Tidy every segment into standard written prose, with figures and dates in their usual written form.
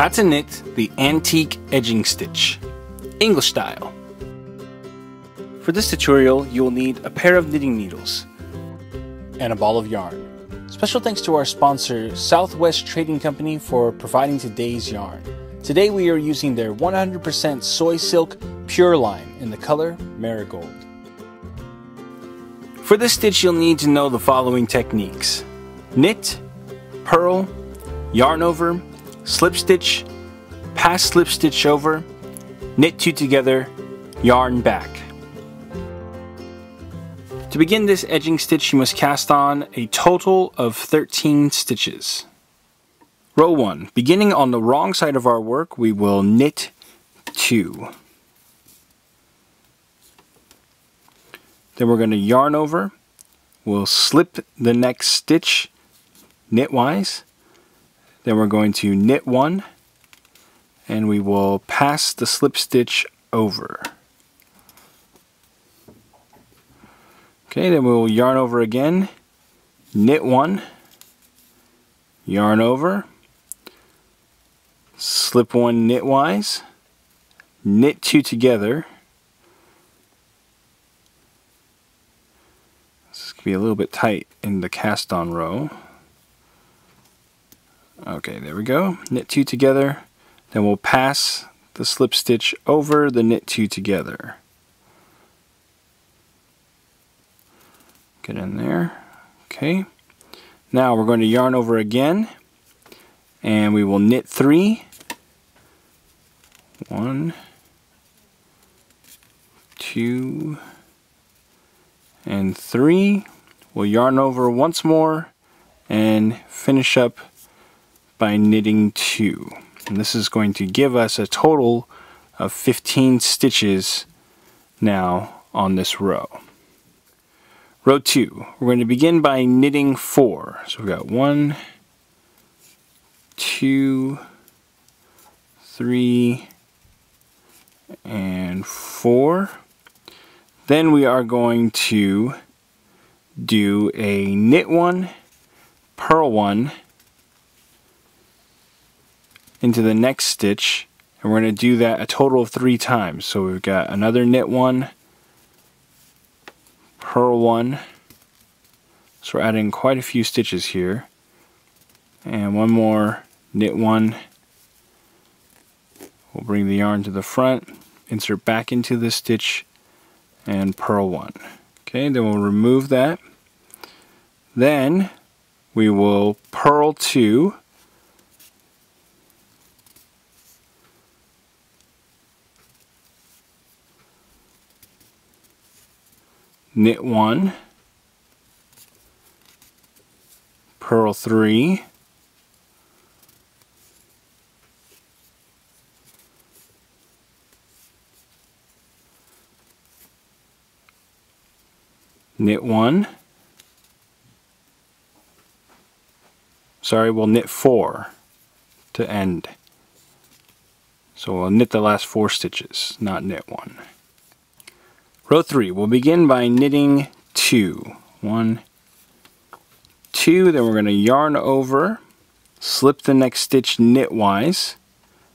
How to knit the antique edging stitch, English style. For this tutorial, you will need a pair of knitting needles and a ball of yarn. Special thanks to our sponsor, Southwest Trading Company, for providing today's yarn. Today we are using their 100% soy silk pure line in the color marigold. For this stitch, you'll need to know the following techniques: knit, purl, yarn over, slip stitch, pass slip stitch over, knit two together, yarn back. To begin this edging stitch, you must cast on a total of 13 stitches. Row 1. Beginning on the wrong side of our work, we will knit 2. Then we're going to yarn over. We'll slip the next stitch knitwise. Then we're going to knit 1, and we will pass the slip stitch over. Okay, then we'll yarn over again, knit 1, yarn over, slip 1 knitwise, knit 2 together. This could be a little bit tight in the cast on row. Okay, there we go. Knit 2 together. Then we'll pass the slip stitch over the knit 2 together. Get in there. Okay. Now we're going to yarn over again, and we will knit 3. 1, 2, and 3. We'll yarn over once more and finish up by knitting 2. And this is going to give us a total of 15 stitches now on this row. Row 2, we're going to begin by knitting 4. So we've got 1, 2, 3, and 4. Then we are going to do a knit 1, purl 1 into the next stitch, and we're going to do that a total of 3 times. So we've got another knit 1, purl 1, so we're adding quite a few stitches here, and one more knit 1. We'll bring the yarn to the front, insert back into the stitch, and purl 1. Okay, then we'll remove that. Then we will purl 2, knit 1, purl 3, knit 1, we'll knit 4 to end. So we'll knit the last 4 stitches, not knit 1. Row 3, we'll begin by knitting 2. 1, 2, then we're going to yarn over, slip the next stitch knitwise,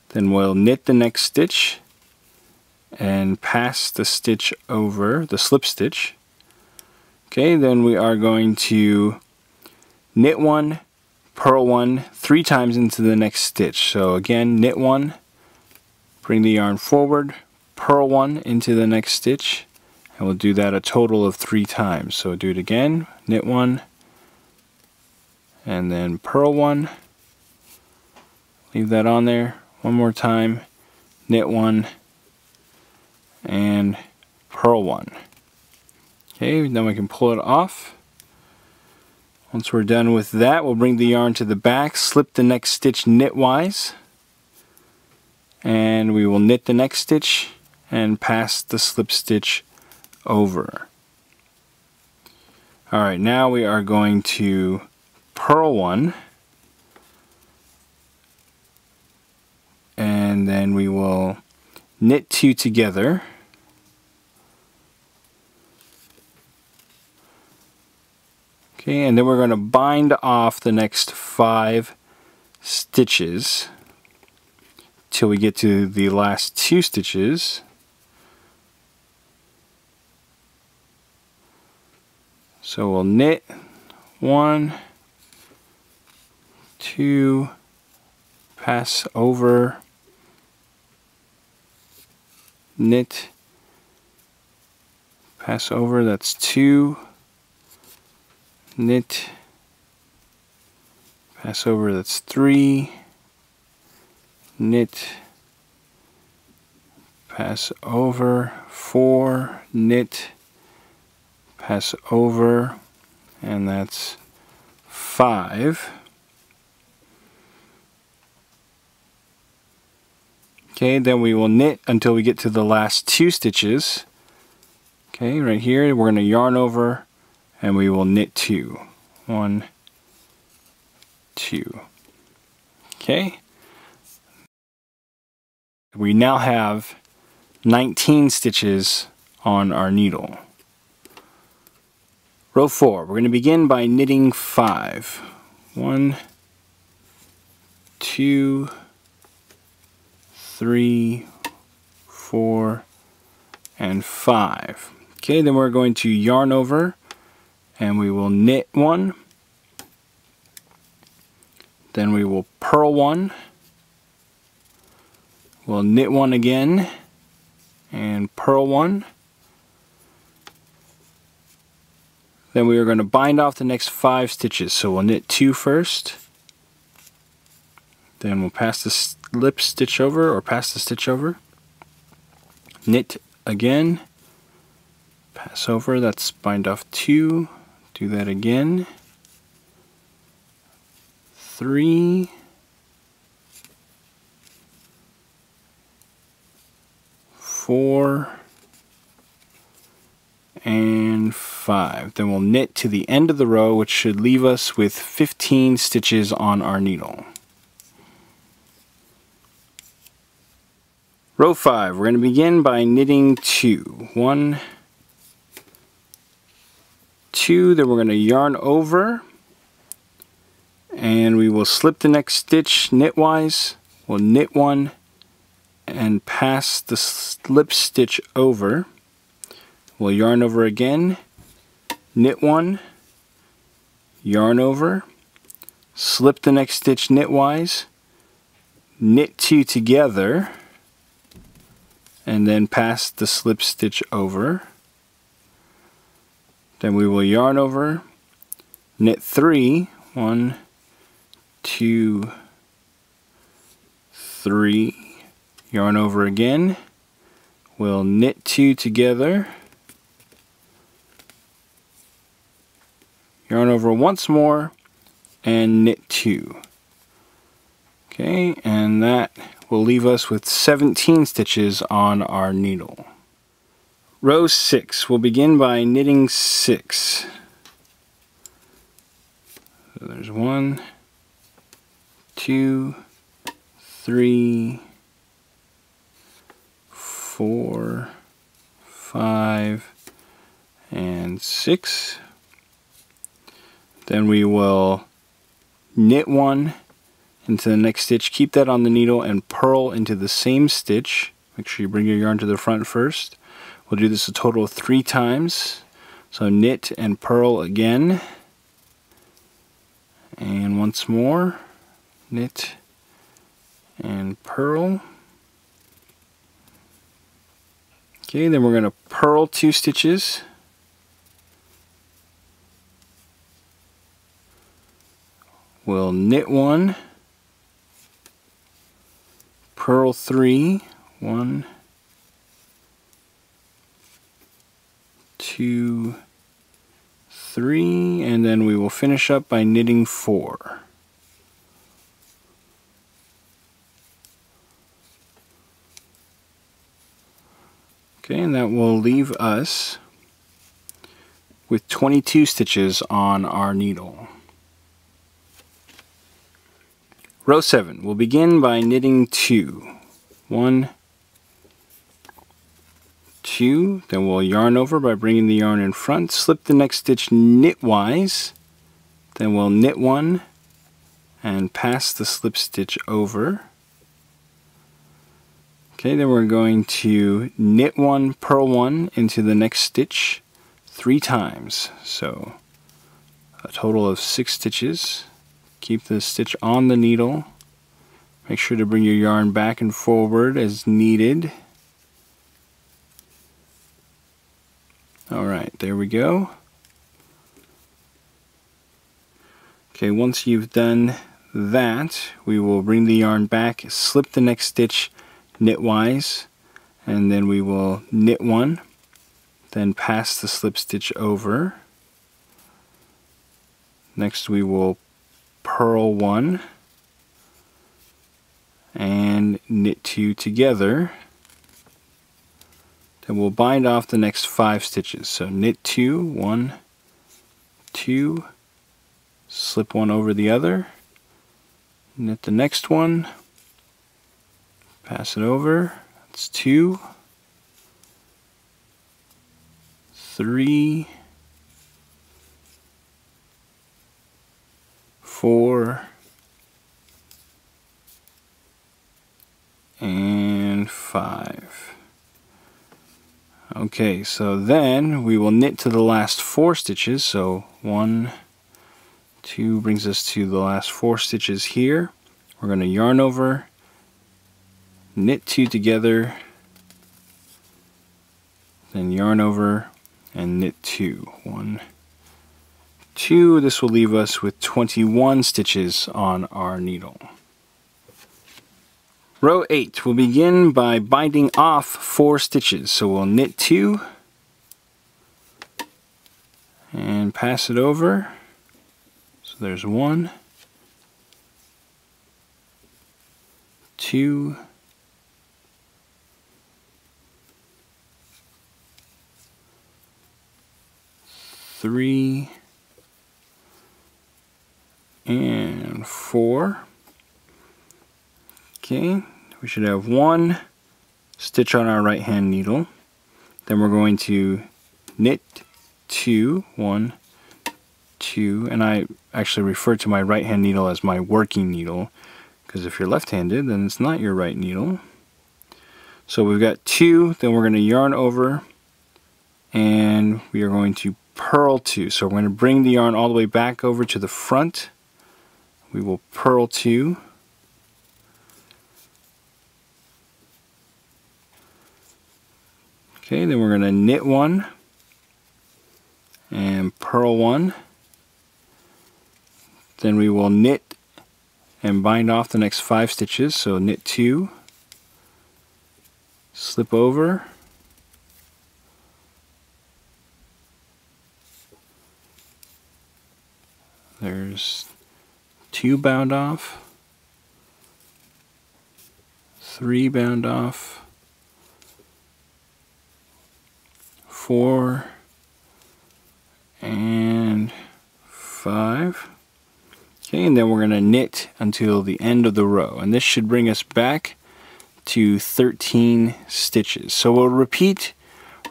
then we'll knit the next stitch and pass the stitch over, the slip stitch. Okay, then we are going to knit 1, purl 1 3 times into the next stitch. So again, knit 1, bring the yarn forward, purl 1 into the next stitch, and we'll do that a total of 3 times. So do it again, knit 1, and then purl 1, leave that on there, one more time, knit 1, and purl 1. Okay, then we can pull it off. Once we're done with that, we'll bring the yarn to the back, slip the next stitch knitwise, and we will knit the next stitch and pass the slip stitch over. Alright, now we are going to purl 1, and then we will knit 2 together, okay, and then we're going to bind off the next 5 stitches. till we get to the last 2 stitches. So we'll knit 1, 2, pass over, knit, pass over, that's 2, knit, pass over, that's 3, knit, pass over, 4, knit, pass over, and that's 5. Okay, then we will knit until we get to the last 2 stitches. Okay, right here we're going to yarn over and we will knit 2. 1, 2. Okay. We now have 19 stitches on our needle. Row 4, we're going to begin by knitting 5. 1, 2, 3, 4, and 5. Okay, then we're going to yarn over and we will knit 1. Then we will purl 1. We'll knit 1 again and purl 1. Then we are going to bind off the next 5 stitches. So we'll knit 2 first. Then we'll pass the slip stitch over, or pass the stitch over. Knit again. Pass over, that's bind off 2. Do that again. 3. 4. And 5. Then we'll knit to the end of the row, which should leave us with 15 stitches on our needle. Row 5, we're going to begin by knitting 2. 1, 2, then we're going to yarn over, and we will slip the next stitch knitwise. We'll knit 1 and pass the slip stitch over. We'll yarn over again, knit 1, yarn over, slip the next stitch knitwise, knit 2 together, and then pass the slip stitch over. Then we will yarn over, knit 3, 1, 2, 3, yarn over again, we'll knit 2 together, yarn over once more, and knit 2. Okay, and that will leave us with 17 stitches on our needle. Row 6, we'll begin by knitting 6. So there's 1, 2, 3, 4, 5, and 6. Then we will knit 1 into the next stitch, keep that on the needle, and purl into the same stitch. Make sure you bring your yarn to the front first. We'll do this a total of 3 times. So knit and purl again. And once more, knit and purl. Okay, then we're going to purl 2 stitches. We'll knit 1, purl 3, 1, 2, 3, and then we will finish up by knitting 4. Okay, and that will leave us with 22 stitches on our needle. Row 7, we'll begin by knitting 2. 1, 2, then we'll yarn over by bringing the yarn in front, slip the next stitch knitwise, then we'll knit 1 and pass the slip stitch over. Okay, then we're going to knit 1, purl 1 into the next stitch 3 times. So a total of 6 stitches. Keep the stitch on the needle. Make sure to bring your yarn back and forward as needed. Alright, there we go. Okay, once you've done that, we will bring the yarn back, slip the next stitch knitwise, and then we will knit 1, then pass the slip stitch over. Next we will purl 1 and knit 2 together. Then we'll bind off the next 5 stitches. So knit 2, 1, 2, slip 1 over the other, knit the next one, pass it over, that's 2, 3, 4, and 5. Okay, so then we will knit to the last 4 stitches. So 1, 2 brings us to the last 4 stitches here. We're going to yarn over, knit 2 together, then yarn over and knit 2. 1, 2. This will leave us with 21 stitches on our needle. Row 8, we'll begin by binding off 4 stitches. So we'll knit 2 and pass it over. So there's 1, 2, 3, and 4. Okay, we should have 1 stitch on our right hand needle. Then we're going to knit 2, 1, 2, and I actually refer to my right hand needle as my working needle, because if you're left-handed then it's not your right needle. So we've got 2, then we're going to yarn over and we are going to purl 2. So we're going to bring the yarn all the way back over to the front. We will purl 2. Okay, then we're going to knit 1 and purl 1. Then we will knit and bind off the next 5 stitches. So knit 2, slip over, there's 2 bound off, 3 bound off, 4, and 5. Okay, and then we're going to knit until the end of the row, and this should bring us back to 13 stitches. So we'll repeat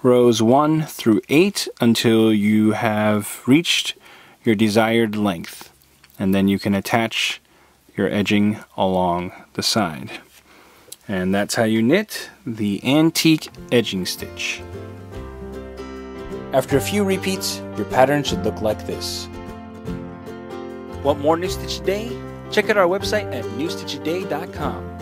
rows 1 through 8 until you have reached your desired length, and then you can attach your edging along the side. And that's how you knit the antique edging stitch. After a few repeats, your pattern should look like this. Want more New Stitch A Day? Check out our website at newstitchaday.com.